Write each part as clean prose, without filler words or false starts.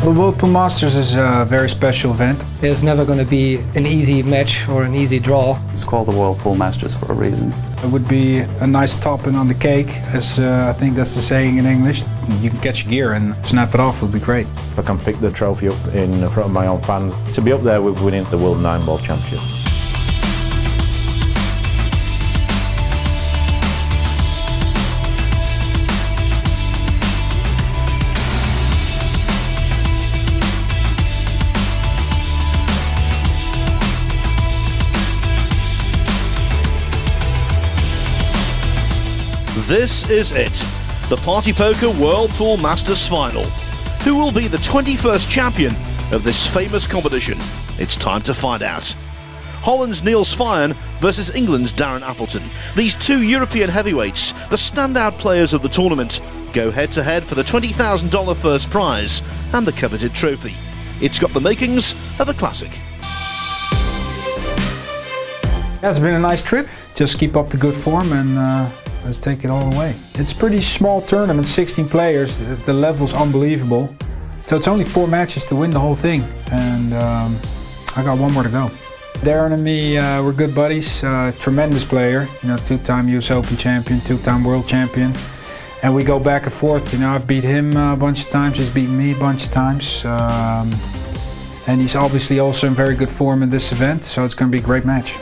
The Whirlpool Masters is a very special event. There's never going to be an easy match or an easy draw. It's called the Whirlpool Masters for a reason. It would be a nice topping on the cake, as I think that's the saying in English. You can catch your gear and snap it off, would be great. If I can pick the trophy up in front of my own fans, to be up there with winning the World 9-Ball Championship. This is it, the Party Poker Whirlpool Masters Final. Who will be the 21st champion of this famous competition? It's time to find out. Holland's Niels FEIJEN versus England's Darren Appleton. These two European heavyweights, the standout players of the tournament, go head to head for the $20,000 first prize and the coveted trophy. It's got the makings of a classic. Yeah, it's been a nice trip. Just keep up the good form and let's take it all the way. It's a pretty small tournament, 16 players, the level's unbelievable. So it's only 4 matches to win the whole thing, and I got 1 more to go. Darren and me, we're good buddies, tremendous player, you know, 2-time US Open champion, 2-time world champion. And we go back and forth, you know, I've beat him a bunch of times, he's beaten me a bunch of times. And he's obviously also in very good form in this event, so it's going to be a great match.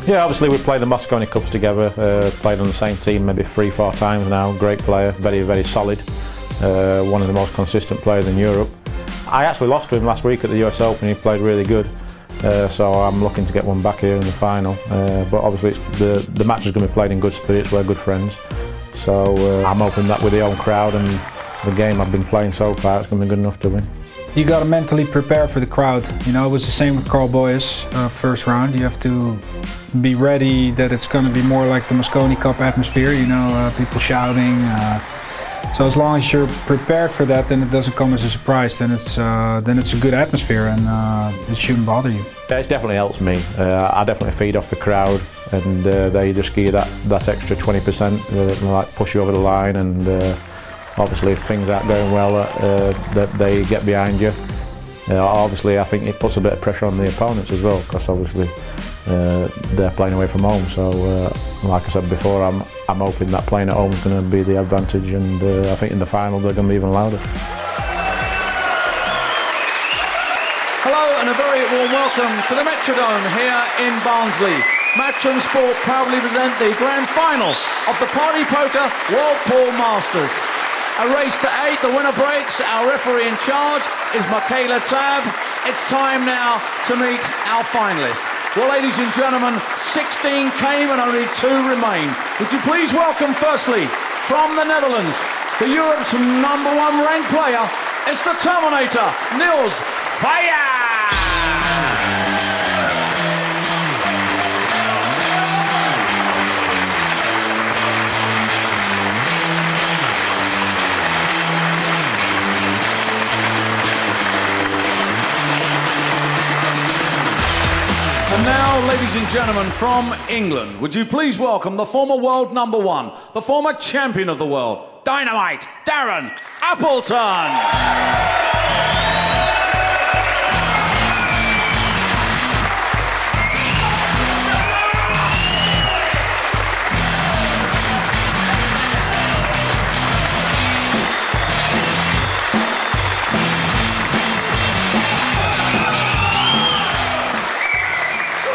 Yeah, obviously we played the Moscone Cups together, played on the same team maybe 3-4 times now, great player, very solid, one of the most consistent players in Europe. I actually lost to him last week at the US Open, he played really good, so I'm looking to get one back here in the final, but obviously the match is going to be played in good spirits, we're good friends, so I'm hoping that with the home crowd and the game I've been playing so far, it's going to be good enough to win. You got to mentally prepare for the crowd. You know, it was the same with Carl Boyes first round. You have to be ready that it's going to be more like the Moscone Cup atmosphere, you know, people shouting. So as long as you're prepared for that, then it doesn't come as a surprise. Then it's a good atmosphere and it shouldn't bother you. Yeah, it definitely helps me. I definitely feed off the crowd, and they just give you that extra 20%, like push you over the line, and obviously if things aren't going well, that they get behind you. Obviously I think it puts a bit of pressure on the opponents as well, because obviously they're playing away from home, so like I said before, I'm hoping that playing at home is going to be the advantage, and I think in the final they're going to be even louder. Hello and a very warm welcome to the Metrodome here in Barnsley. Match and Sport proudly present the grand final of the Party Poker Whirlpool Masters. A race to 8, the winner breaks. Our referee in charge is Michaela Tab. It's time now to meet our finalists. Well, ladies and gentlemen, 16 came and only 2 remain. Would you please welcome firstly, from the Netherlands, the Europe's #1 ranked player, it's the Terminator, Niels FEIJEN! And now, ladies and gentlemen, from England, would you please welcome the former world #1, the former champion of the world, Dynamite, Darren Appleton.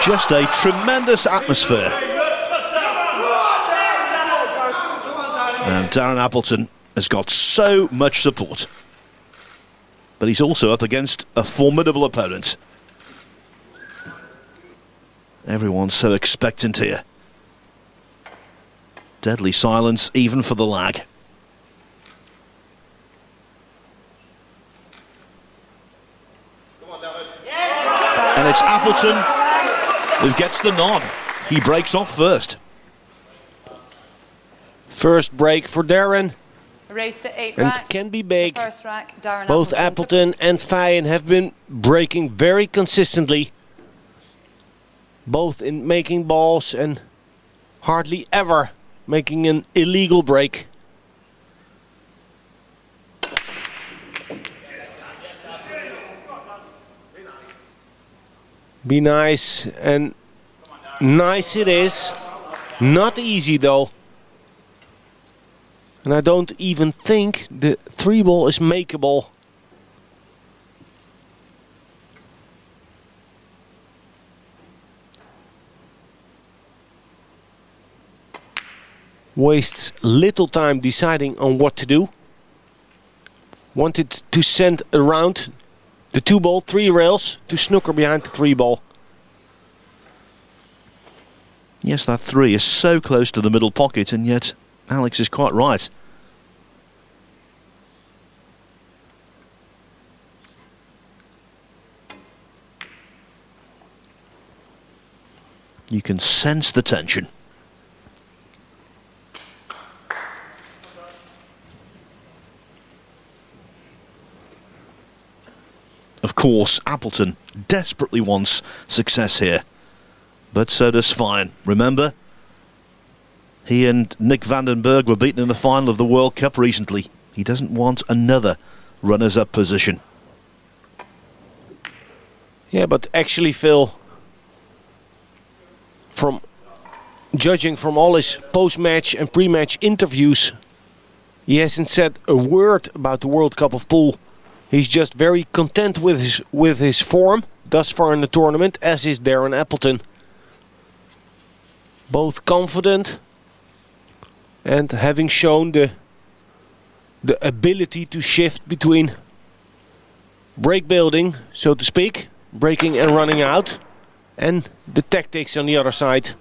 Just a tremendous atmosphere. And Darren Appleton has got so much support. But he's also up against a formidable opponent. Everyone's so expectant here. Deadly silence, even for the lag. And it's Appleton who gets the nod. He breaks off first. First break for Darren. A race to 8 and racks. It can be big. The first rack, Darren Both Appleton and FEIJEN have been breaking very consistently. Both in making balls and hardly ever making an illegal break. Be nice, and nice it is. Not easy though. And I don't even think the 3-ball is makeable. Wastes little time deciding on what to do. Wanted to send around the 2-ball, 3 rails, to snooker behind the 3-ball. Yes, that 3 is so close to the middle pocket, and yet Alex is quite right. You can sense the tension. Of course, Appleton desperately wants success here, but so does FEIJEN. Remember, he and Nick Vandenberg were beaten in the final of the World Cup recently. He doesn't want another runners-up position. Yeah, but actually, Phil, from judging from all his post-match and pre-match interviews, he hasn't said a word about the World Cup of Pool. He's just very content with his form thus far in the tournament, as is Darren Appleton. Both confident and having shown the ability to shift between break building, so to speak, breaking and running out, and the tactics on the other side.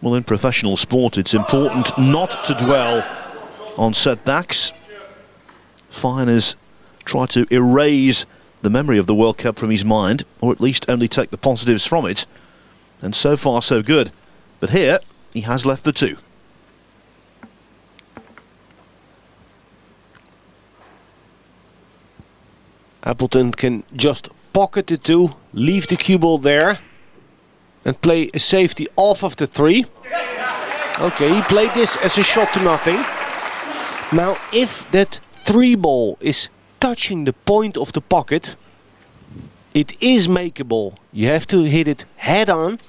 Well, in professional sport, it's important not to dwell on setbacks. FEIJEN has tried to erase the memory of the World Cup from his mind, or at least only take the positives from it. And so far, so good. But here, he has left the 2. Appleton can just pocket the 2, leave the cue ball there, and play a safety off of the 3. Okay, he played this as a shot to nothing. Now, if that 3-ball is touching the point of the pocket, it is makeable. You have to hit it head on,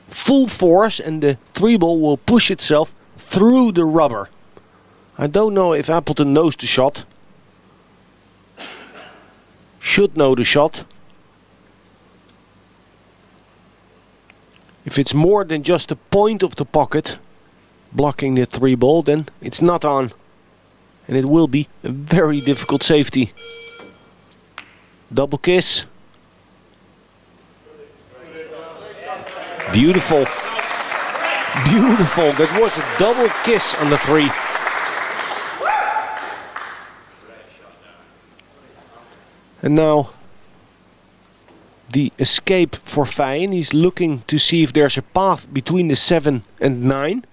full force, and the 3-ball will push itself through the rubber. I don't know if Appleton knows the shot. Should know the shot. If it's more than just the point of the pocket blocking the 3-ball, then it's not on. And it will be a very difficult safety. Double kiss. Beautiful. Beautiful. That was a double kiss on the 3. And now the escape for FEIJEN. He's looking to see if there's a path between the 7 and 9.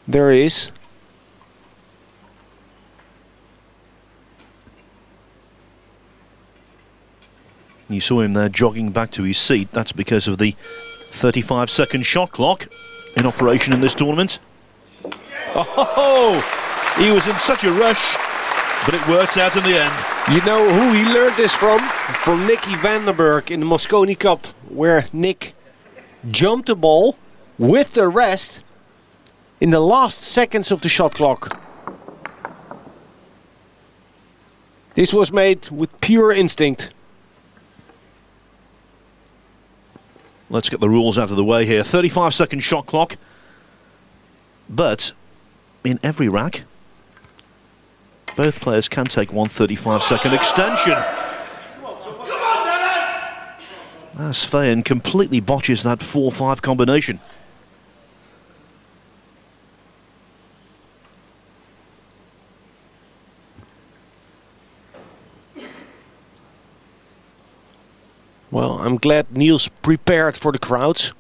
There is. You saw him there jogging back to his seat. That's because of the 35-second shot clock in operation in this tournament. Oh, he was in such a rush, but it worked out in the end. You know who he learned this from? From Nicky Vandenberg in the Mosconi Cup, where Nick jumped the ball with the rest in the last seconds of the shot clock. This was made with pure instinct. Let's get the rules out of the way here. 35-second shot clock. But in every rack, both players can take one 35-second extension. As FEIJEN completely botches that 4-5 combination. Well, I'm glad Niels prepared for the crowds.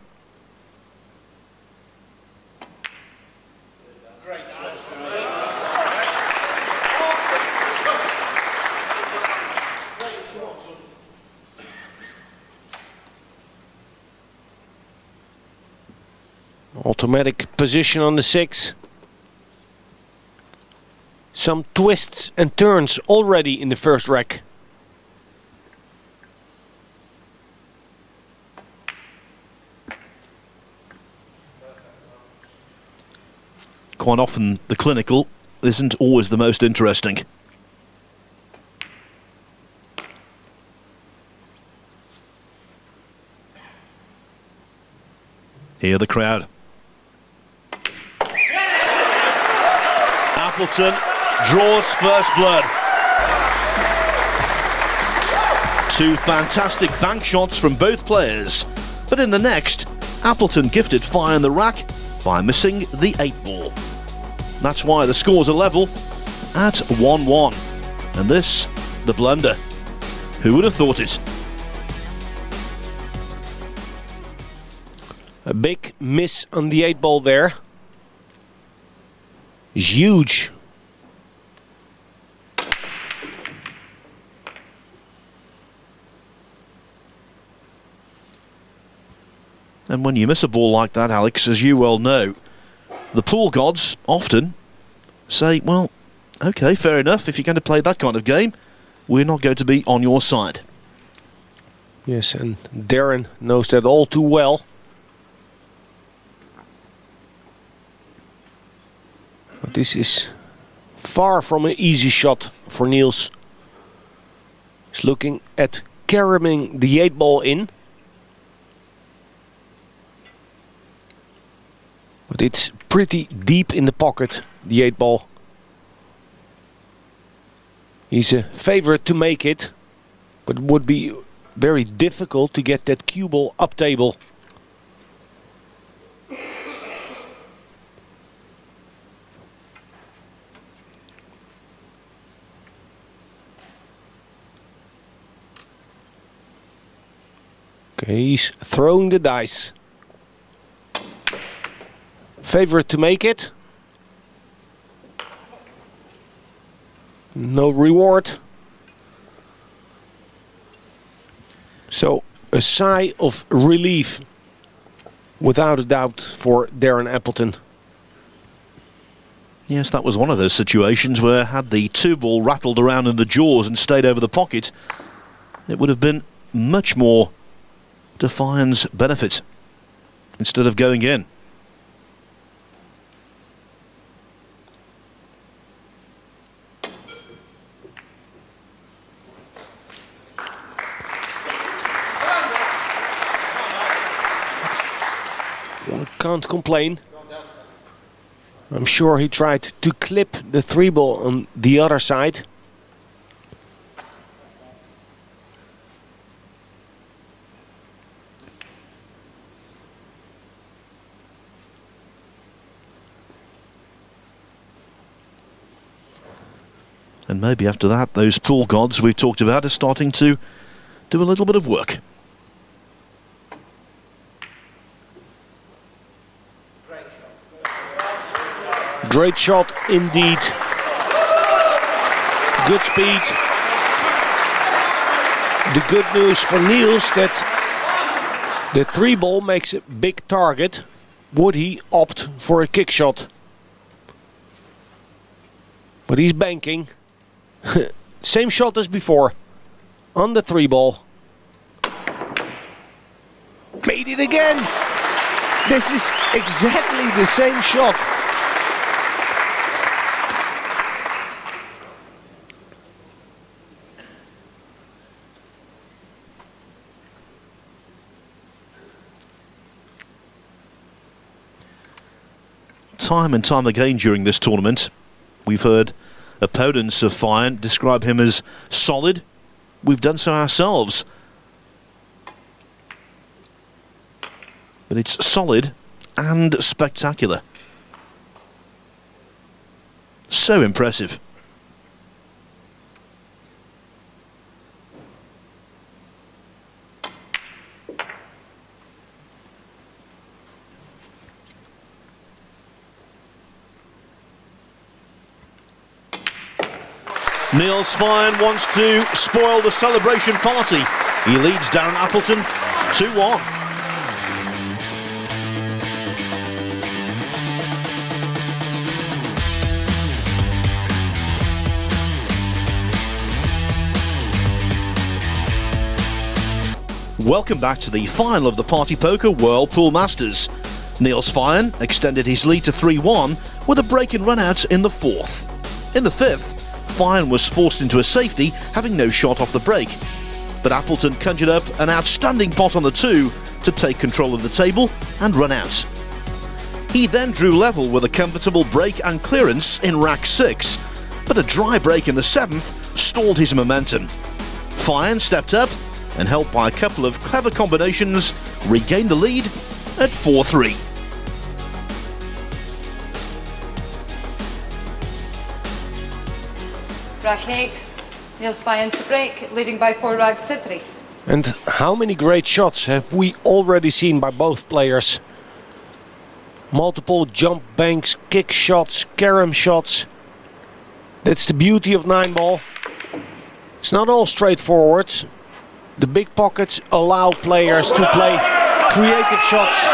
Automatic position on the 6. some twists and turns already in the first rack. Quite often the clinical isn't always the most interesting. Hear the crowd. Appleton draws first blood. Two fantastic bank shots from both players. But in the next, Appleton gifted FEIJEN the rack by missing the 8-ball. That's why the scores are level at 1-1. And this, the blunder. Who would have thought it? A big miss on the 8-ball there. Is huge. And when you miss a ball like that, Alex, as you well know, the pool gods often say, well, okay, fair enough, if you're going to play that kind of game, we're not going to be on your side. Yes, and Darren knows that all too well. But this is far from an easy shot for Niels. He's looking at carrying the 8-ball in. But it's pretty deep in the pocket, the 8-ball. He's a favorite to make it, but it would be very difficult to get that cue ball up table. Okay, he's throwing the dice. Favorite to make it. No reward. So a sigh of relief, without a doubt, for Darren Appleton. Yes, that was one of those situations where had the 2-ball rattled around in the jaws and stayed over the pocket, it would have been much more to FEIJEN's benefit instead of going in. Can't complain. I'm sure he tried to clip the 3-ball on the other side. And maybe after that, those pool gods we've talked about are starting to do a little bit of work. Great shot indeed. Good speed. The good news for Niels that the 3-ball makes a big target. Would he opt for a kick shot? But he's banking. Same shot as before. On the 3-ball. Made it again. This is exactly the same shot. Time and time again during this tournament, we've heard opponents of FEIJEN describe him as solid. We've done so ourselves. But it's solid and spectacular. So impressive. Niels FEIJEN wants to spoil the celebration party. He leads Darren Appleton 2-1. Welcome back to the final of the Party Poker World Pool Masters. Niels FEIJEN extended his lead to 3-1 with a break and run-out in the 4th. In the 5th, FEIJEN was forced into a safety, having no shot off the break. But Appleton conjured up an outstanding pot on the 2 to take control of the table and run out. He then drew level with a comfortable break and clearance in rack 6, but a dry break in the 7th stalled his momentum. FEIJEN stepped up and, helped by a couple of clever combinations, regained the lead at 4-3. Rack 8, Niels FEIJEN to break, leading by 4 racks to 3. And how many great shots have we already seen by both players? Multiple jump banks, kick shots, carom shots. That's the beauty of 9-ball. It's not all straightforward. The big pockets allow players to play creative shots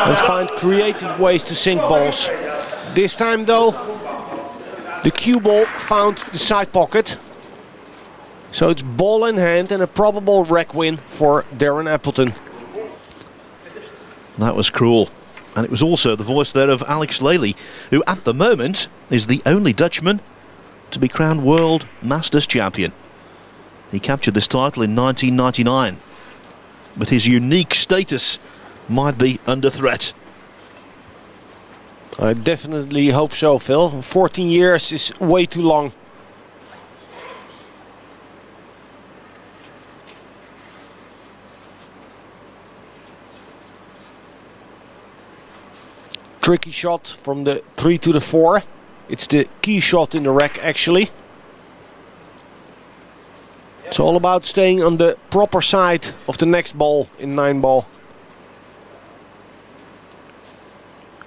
and find creative ways to sink balls. This time though, the cue ball found the side pocket. So it's ball in hand and a probable rack win for Darren Appleton. That was cruel. And it was also the voice there of Alex Lely, who at the moment is the only Dutchman to be crowned World Masters Champion. He captured this title in 1999. But his unique status might be under threat. I definitely hope so, Phil. 14 years is way too long. Tricky shot from the 3 to the 4. It's the key shot in the rack actually. It's all about staying on the proper side of the next ball in 9-ball.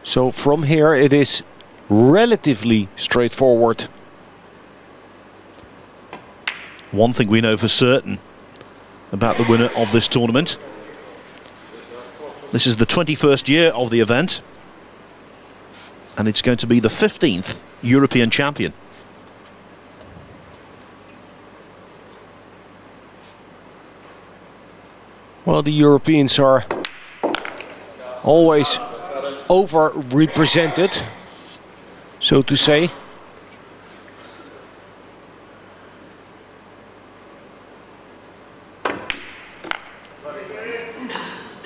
So from here it is relatively straightforward. One thing we know for certain about the winner of this tournament. This is the 21st year of the event. And it's going to be the 15th European champion. Well, the Europeans are always over-represented, so to say.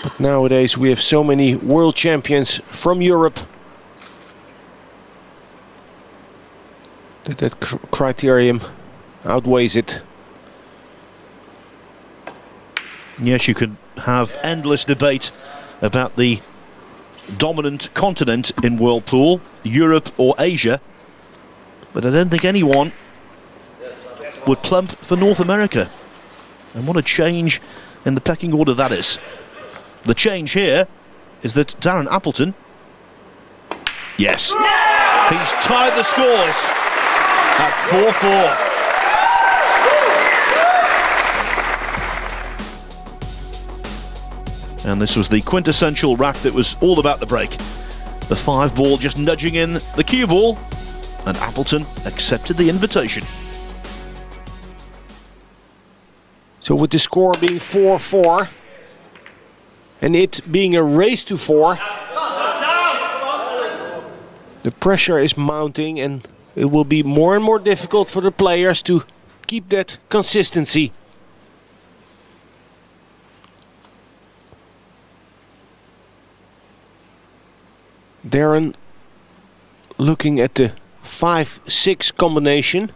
But nowadays we have so many world champions from Europe that criterion outweighs it. Yes, you could have endless debate about the dominant continent in World Pool, Europe or Asia, but I don't think anyone would plump for North America. And what a change in the pecking order that is. The change here is that Darren Appleton, yes, he's tied the scores at 4-4. And this was the quintessential rack that was all about the break. The 5-ball just nudging in the cue ball, and Appleton accepted the invitation. So with the score being 4-4 and it being a race to 4, the pressure is mounting and it will be more and more difficult for the players to keep that consistency. Darren looking at the 5-6 combination.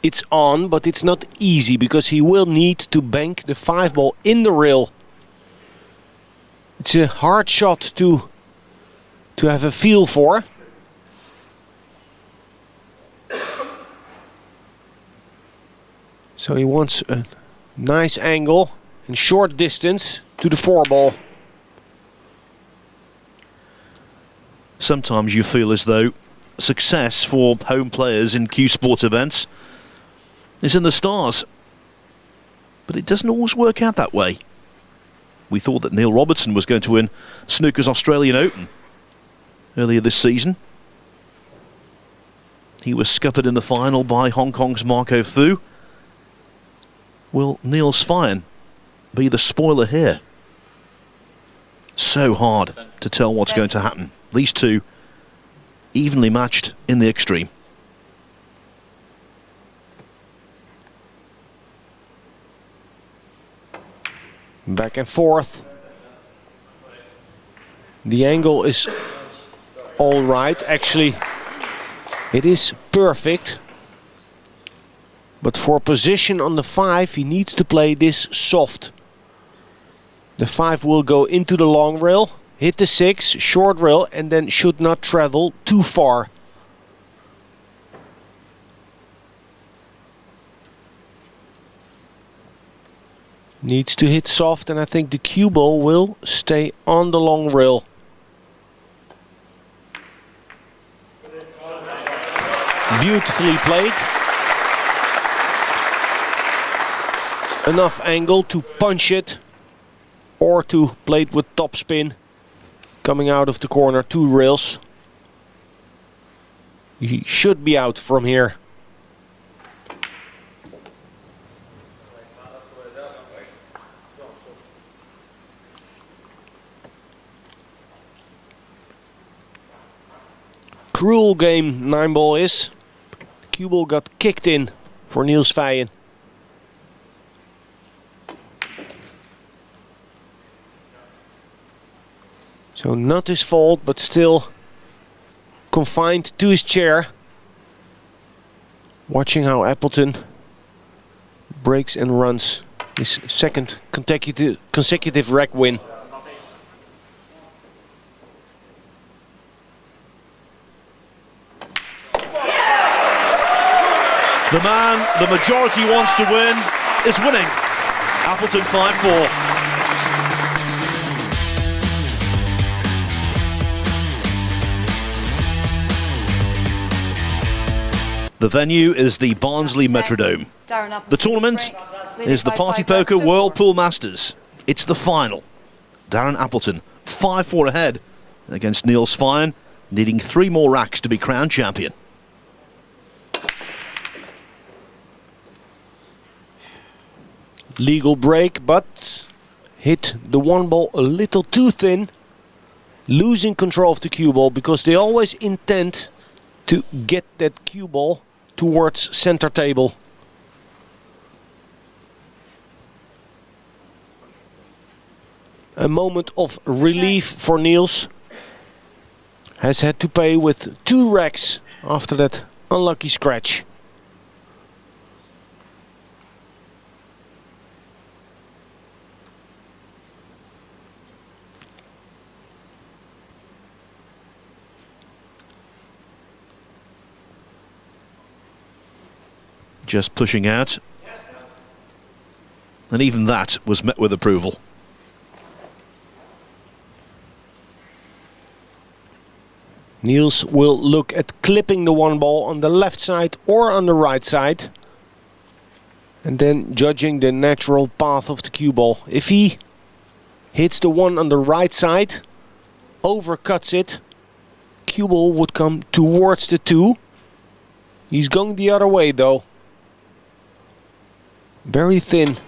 It's on, but it's not easy because he will need to bank the 5-ball in the rail. It's a hard shot to have a feel for. So he wants a nice angle and short distance to the 4-ball. Sometimes you feel as though success for home players in Q Sport events is in the stars. But it doesn't always work out that way. We thought that Neil Robertson was going to win Snooker's Australian Open earlier this season. He was scuppered in the final by Hong Kong's Marco Fu. Will Niels FEIJEN be the spoiler here? So hard to tell what's going to happen. These two evenly matched in the extreme. Back and forth. The angle is all right. Actually, it is perfect. But for position on the 5, he needs to play this soft. The 5 will go into the long rail, hit the 6, short rail, and then should not travel too far. Needs to hit soft, and I think the cue ball will stay on the long rail. Beautifully played. Enough angle to punch it, or to play it with topspin, coming out of the corner, 2 rails. He should be out from here. Cruel game 9-ball is. Cue ball got kicked in for Niels FEIJEN. So not his fault, but still confined to his chair. Watching how Appleton breaks and runs his second consecutive rack win. The man the majority wants to win is winning. Appleton 5-4. The venue is the Barnsley Metrodome. The tournament is the Party Poker World Pool Masters. It's the final. Darren Appleton 5-4 ahead against Niels FEIJEN, needing 3 more racks to be crowned champion. Legal break, but hit the 1-ball a little too thin, losing control of the cue ball, because they always intend to get that cue ball towards center table. A moment of relief for Niels. Has had to pay with 2 racks after that unlucky scratch. Just pushing out, and even that was met with approval. Niels will look at clipping the 1-ball on the left side or on the right side, and then judging the natural path of the cue ball. If he hits the 1 on the right side, overcuts it, cue ball would come towards the 2. He's going the other way though. Very thin.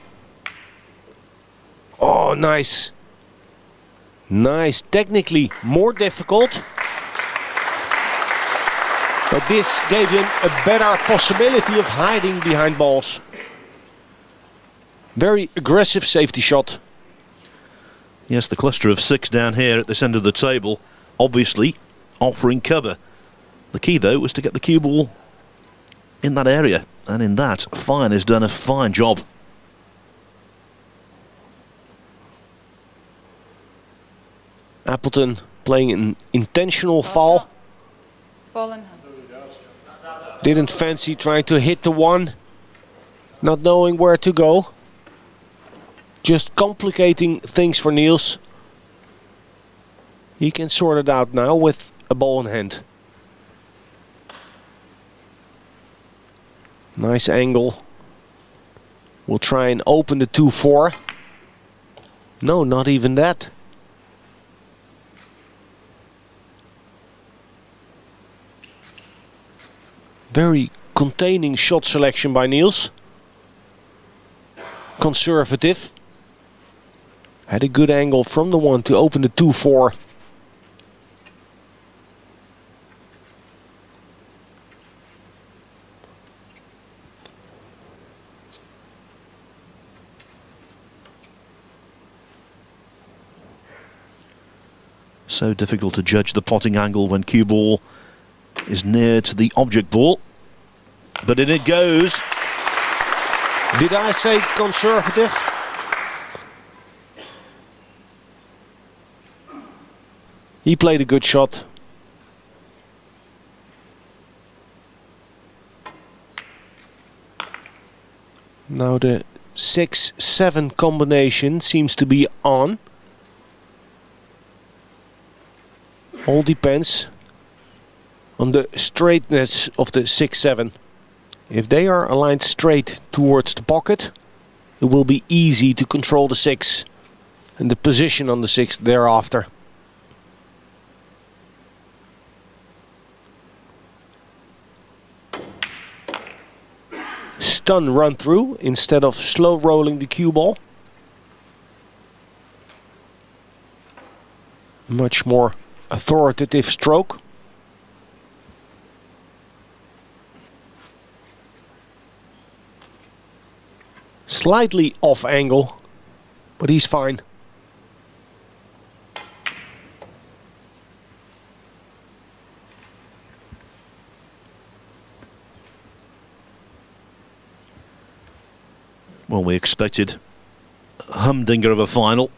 Oh, nice. Nice. Technically more difficult. But this gave him a better possibility of hiding behind balls. Very aggressive safety shot. Yes, the cluster of 6 down here at this end of the table, obviously offering cover. The key though was to get the cue ball in that area, and in that, FEIJEN has done a fine job. Appleton playing an intentional foul. Didn't fancy trying to hit the 1, not knowing where to go. Just complicating things for Niels. He can sort it out now with a ball in hand. Nice angle. We'll try and open the 2-4. No, not even that. Very containing shot selection by Niels. Conservative. Had a good angle from the 1 to open the 2-4. So difficult to judge the potting angle when cue ball is near to the object ball. But in it goes. Did I say conservative? He played a good shot. Now the 6-7 combination seems to be on. All depends on the straightness of the 6-7. If they are aligned straight towards the pocket, it will be easy to control the 6 and the position on the 6 thereafter. Stun run through instead of slow rolling the cue ball. Much more authoritative stroke. Slightly off angle, but he's fine. Well, we expected a humdinger of a final.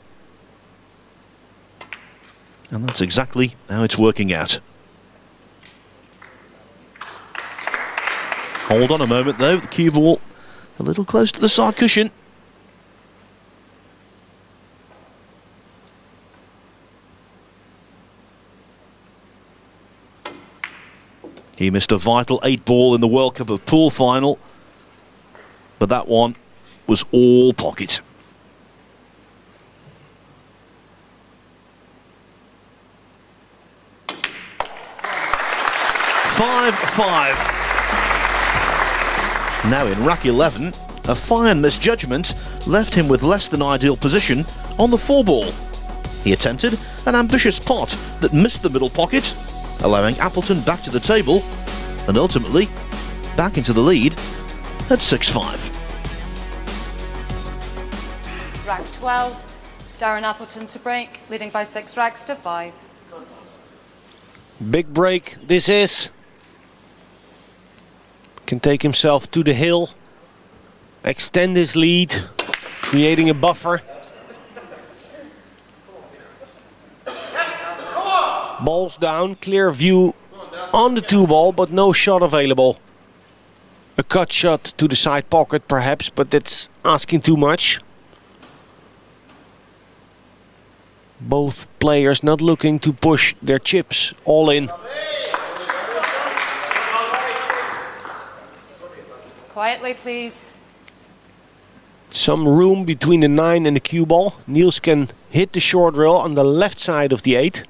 And that's exactly how it's working out. Hold on a moment though, the cue ball a little close to the side cushion. He missed a vital 8-ball in the World Cup of Pool final, but that one was all pocket. Five. Now in rack 11, a fine misjudgment left him with less than ideal position on the 4-ball. He attempted an ambitious pot that missed the middle pocket, allowing Appleton back to the table and ultimately back into the lead at 6-5. Rack 12, Darren Appleton to break, leading by 6 racks to 5. Big break this is. Can take himself to the hill, extend his lead, creating a buffer. Balls down, clear view on the 2-ball, but no shot available. A cut shot to the side pocket perhaps, but that's asking too much. Both players not looking to push their chips all in. Quietly, please. Some room between the 9 and the cue ball. Niels can hit the short rail on the left side of the 8.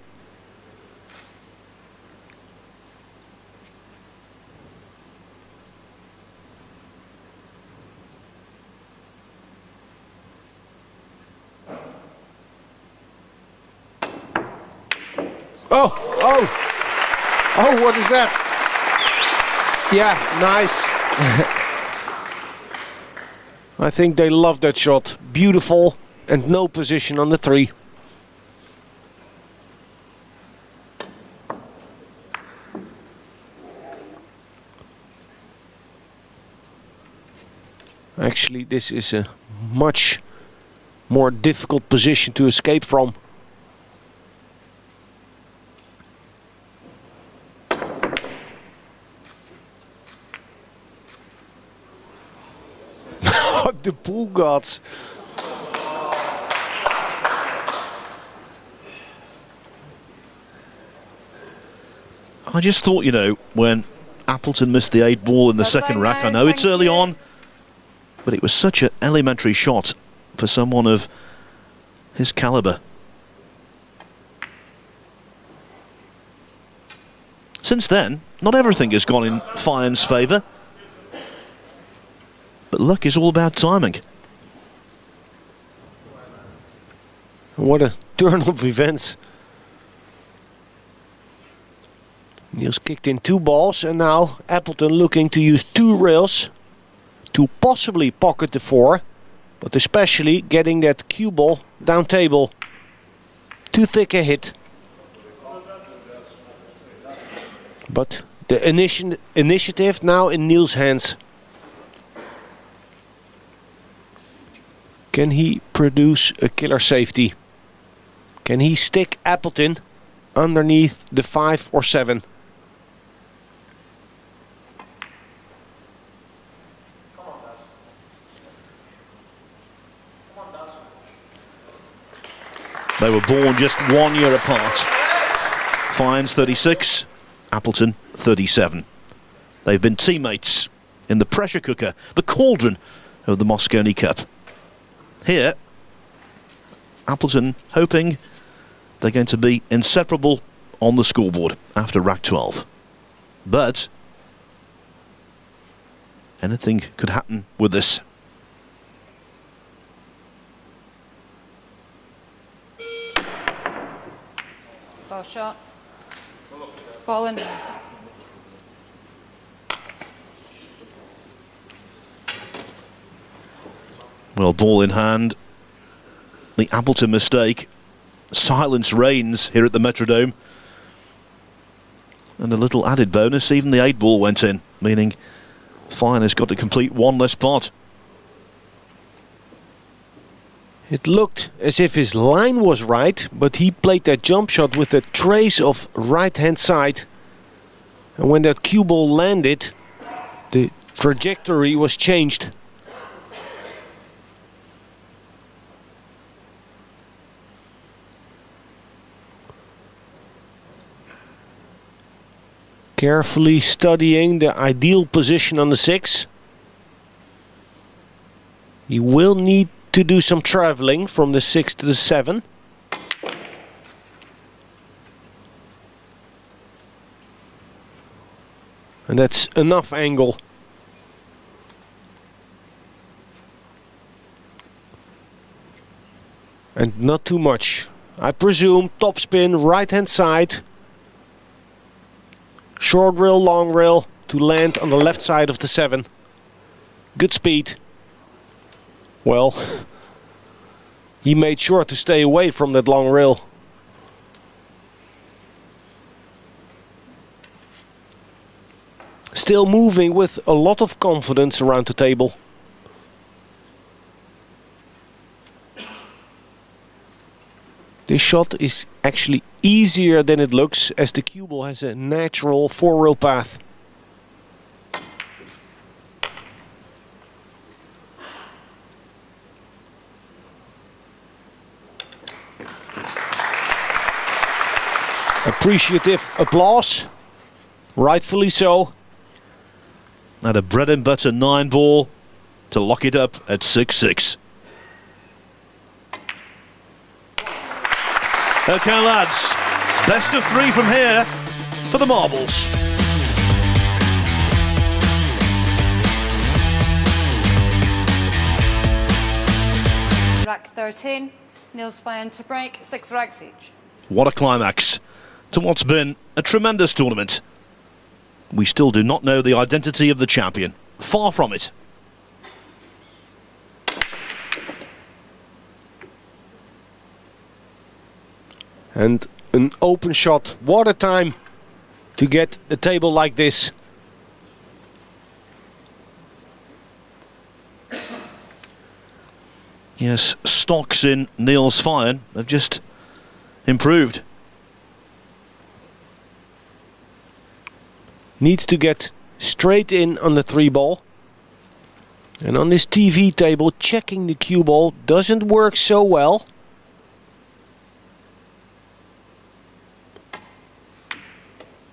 Oh, what is that? Yeah, nice. I think they love that shot. Beautiful and no position on the 3. Actually, this is a much more difficult position to escape from. The pool gods. I just thought, you know, when Appleton missed the 8-ball in the second rack, I know it's early on, but it was such an elementary shot for someone of his caliber. Since then, not everything has gone in FEIJEN's favour. But luck is all about timing. What a turn of events. Niels kicked in 2 balls, and now Appleton looking to use 2 rails to possibly pocket the 4, but especially getting that cue ball down table. Too thick a hit. But the initiative now in Niels' hands. Can he produce a killer safety? Can he stick Appleton underneath the 5 or 7? They were born just 1 year apart. Feijen's 36, Appleton 37. They've been teammates in the pressure cooker, the cauldron of the Mosconi Cup. Here, Appleton hoping they're going to be inseparable on the scoreboard after rack 12. But anything could happen with this. Ball shot. Ball in hand. Well, ball in hand. The Appleton mistake. Silence reigns here at the Metrodome. And a little added bonus, even the 8 ball went in, meaning Feijen has got to complete 1 less pot. It looked as if his line was right, but he played that jump shot with a trace of right hand side. And when that cue ball landed, the trajectory was changed. Carefully studying the ideal position on the 6. He will need to do some traveling from the 6 to the 7. And that's enough angle. And not too much. I presume topspin, right hand side. Short rail, long rail to land on the left side of the 7. Good speed. Well, he made sure to stay away from that long rail. Still moving with a lot of confidence around the table. This shot is actually easier than it looks, as the cue ball has a natural 4-rail path. Appreciative applause, rightfully so. And a bread and butter 9 ball to lock it up at 6-6. Okay, lads, best of 3 from here for the marbles. Rack 13, Niels Feijen to break, 6 racks each. What a climax to what's been a tremendous tournament. We still do not know the identity of the champion. Far from it. And an open shot. What a time to get a table like this. Yes, stocks in Niels Feijen have just improved. Needs to get straight in on the 3 ball. And on this TV table, checking the cue ball doesn't work so well.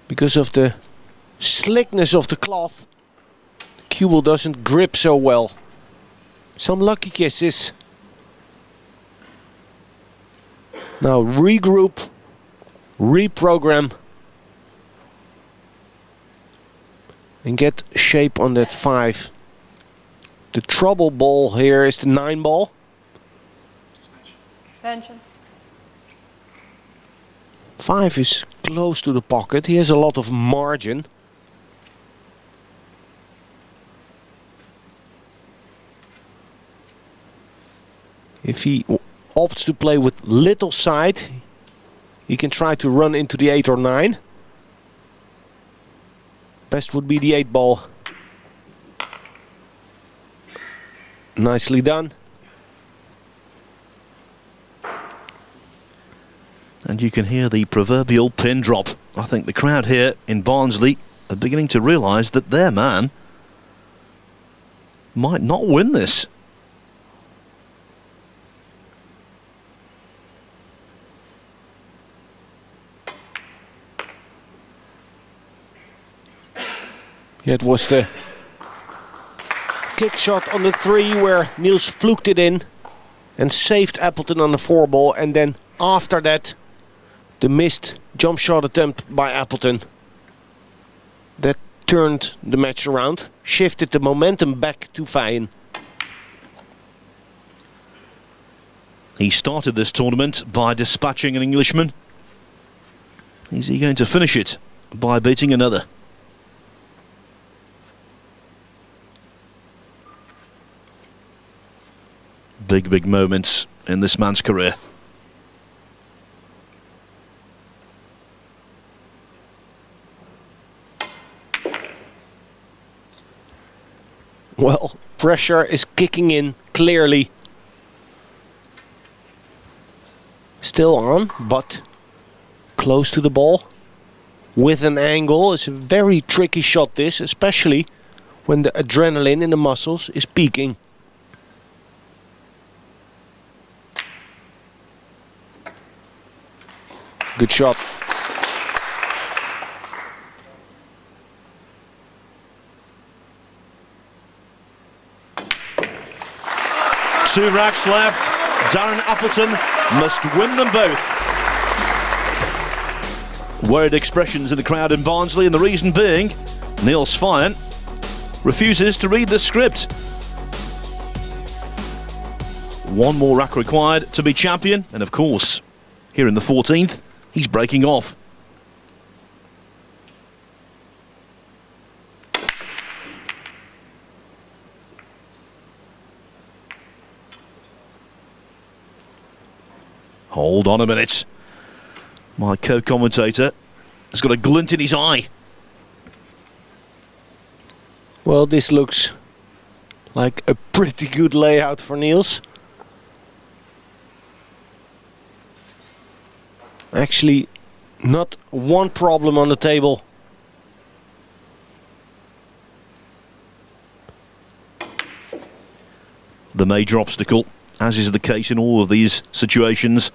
Because of the slickness of the cloth, the cue ball doesn't grip so well. Some lucky kisses. Now regroup, reprogram, and get shape on that 5. The trouble ball here is the 9 ball. Extension. 5 is close to the pocket. He has a lot of margin. If he opts to play with little side, he can try to run into the 8 or 9. Best would be the 8 ball. Nicely done. And you can hear the proverbial pin drop. I think the crowd here in Barnsley are beginning to realise that their man might not win this. Yeah, it was the kick shot on the 3 where Niels fluked it in and saved Appleton on the 4 ball, and then after that the missed jump shot attempt by Appleton that turned the match around, shifted the momentum back to FEIJEN. He started this tournament by dispatching an Englishman. Is he going to finish it by beating another? Big moments in this man's career. Well, pressure is kicking in clearly. Still on, but close to the ball. With an angle. It's a very tricky shot, this, especially when the adrenaline in the muscles is peaking. Good shot. Two racks left. Darren Appleton must win them both. Worried expressions in the crowd in Barnsley, and the reason being Niels FEIJEN refuses to read the script. One more rack required to be champion, and of course, here in the 14th, he's breaking off. Hold on a minute. My co-commentator has got a glint in his eye. Well, this looks like a pretty good layout for Niels. Actually, not one problem on the table. The major obstacle, as is the case in all of these situations,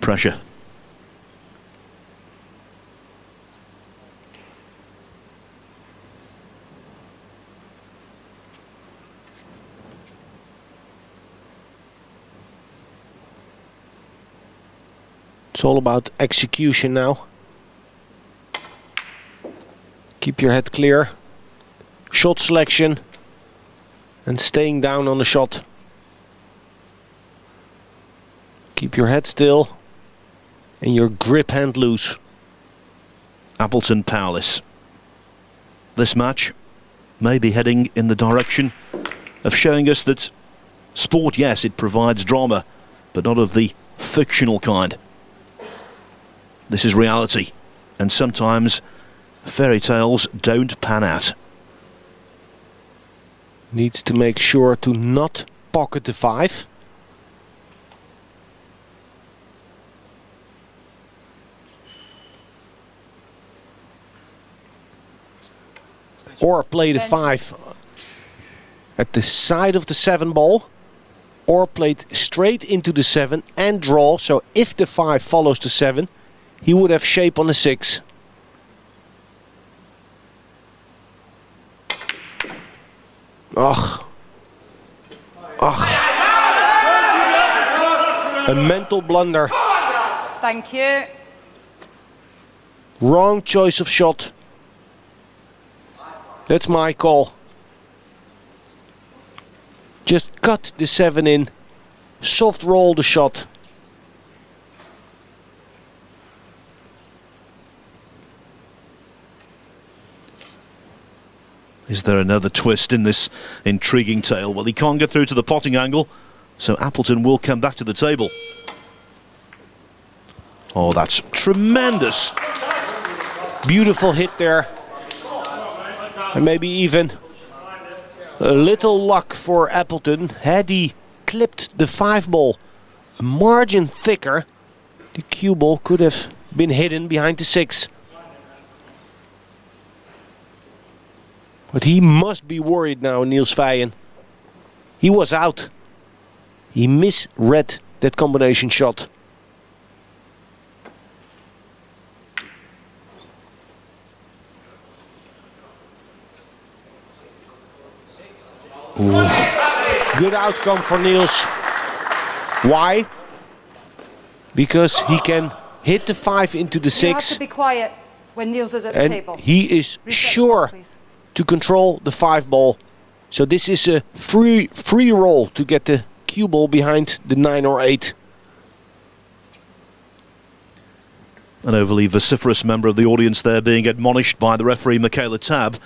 pressure. It's all about execution now. Keep your head clear. Shot selection. And staying down on the shot. Keep your head still. And your grip hand loose. Appleton powerless. This match may be heading in the direction of showing us that sport, yes, it provides drama, but not of the fictional kind. This is reality, and sometimes fairy tales don't pan out. Needs to make sure to not pocket the 5. Or play the 5 at the side of the 7 ball. Or play it straight into the 7 and draw. So if the 5 follows the 7, he would have shape on the 6. Ugh. A mental blunder. Thank you. Wrong choice of shot. That's my call. Just cut the 7 in. Soft roll the shot. Is there another twist in this intriguing tale? Well, he can't get through to the potting angle, so Appleton will come back to the table. Oh, that's tremendous. Beautiful hit there. And maybe even a little luck for Appleton. Had he clipped the 5-ball a margin thicker, the cue ball could have been hidden behind the 6. But he must be worried now, Niels FEIJEN. He was out. He misread that combination shot. Ooh. Good outcome for Niels. Why? Because he can hit the 5 into the 6. You have to be quiet when Niels is at the table. He is sure to control the 5-ball. So this is a free roll to get the cue ball behind the 9 or 8. An overly vociferous member of the audience there being admonished by the referee Michaela Tabb.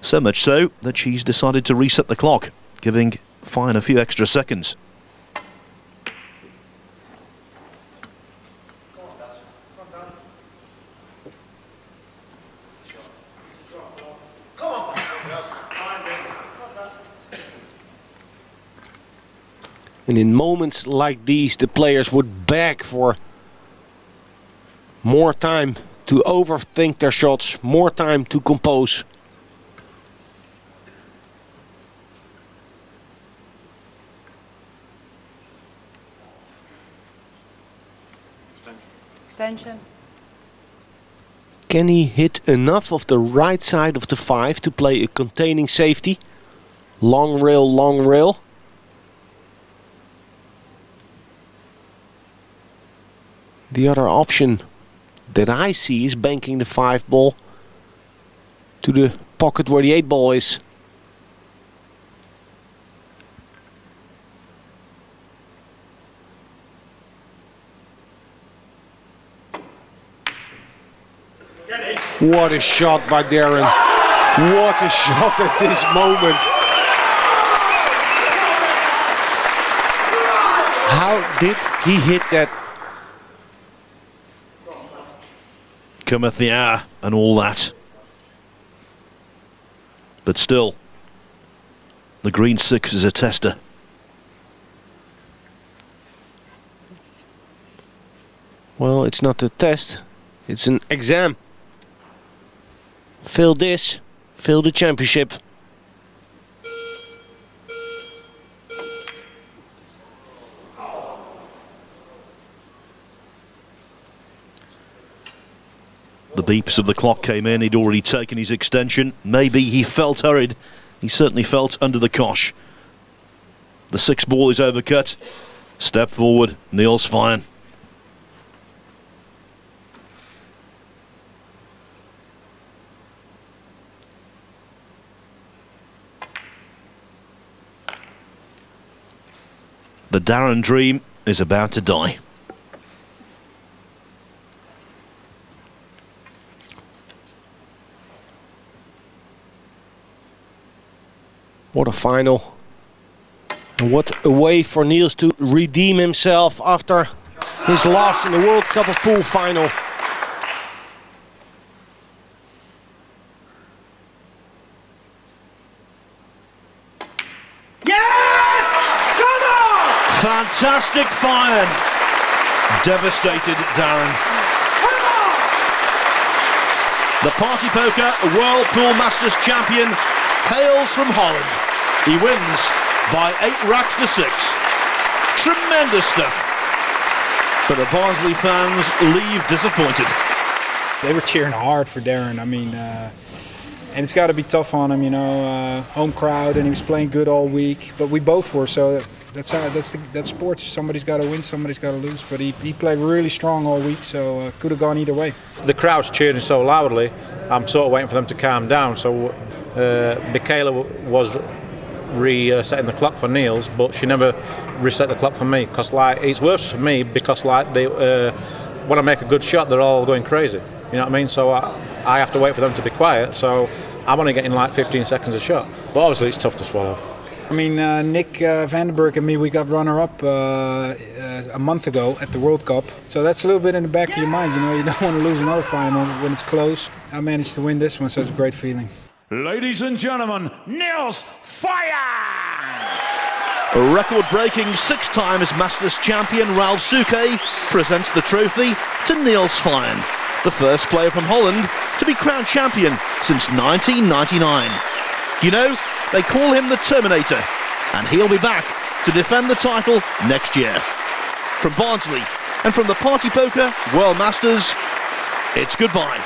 So much so that she's decided to reset the clock, giving FEIJEN a few extra seconds. And in moments like these, the players would beg for more time to overthink their shots, more time to compose. Extension. Can he hit enough of the right side of the 5 to play a containing safety? Long rail, long rail. The other option that I see is banking the 5-ball to the pocket where the 8-ball is. What a shot by Darren. What a shot at this moment. How did he hit that? Cometh the hour and all that. But still, the green 6 is a tester. Well, it's not a test, it's an exam. Fail this, fail the championship. The beeps of the clock came in. He'd already taken his extension. Maybe he felt hurried. He certainly felt under the cosh. The 6-ball is overcut. Step forward, Niels FEIJEN. The Darren dream is about to die. What a final. And what a way for Niels to redeem himself after his loss in the World Cup of Pool final. Yes! Come on! Fantastic FEIJEN. Devastated Darren. Come on! The Party Poker World Pool Masters champion hails from Holland. He wins by 8 racks to 6. Tremendous stuff. But the Barnsley fans leave disappointed. They were cheering hard for Darren. I mean, and it's got to be tough on him, you know. Home crowd, and he was playing good all week. But we both were, so that's sports. Somebody's got to win, somebody's got to lose. But he played really strong all week, so could have gone either way. The crowd's cheering so loudly, I'm sort of waiting for them to calm down. So Michaela was resetting the clock for Niels, but she never reset the clock for me, because like it's worse for me because like they when I make a good shot they're all going crazy, you know what I mean? So I have to wait for them to be quiet. So I'm only getting like 15 seconds a shot. But obviously it's tough to swallow. I mean, Nick Vandenberg and me, we got runner-up a month ago at the World Cup. So that's a little bit in the back of your mind, you know. You don't want to lose another final when it's close. I managed to win this one, so it's a great feeling. Ladies and gentlemen, Niels FEIJEN! A record-breaking 6 times Masters champion Ralph Souquet presents the trophy to Niels FEIJEN, the first player from Holland to be crowned champion since 1999. You know, they call him the Terminator, and he'll be back to defend the title next year. From Barnsley and from the Party Poker World Masters, it's goodbye.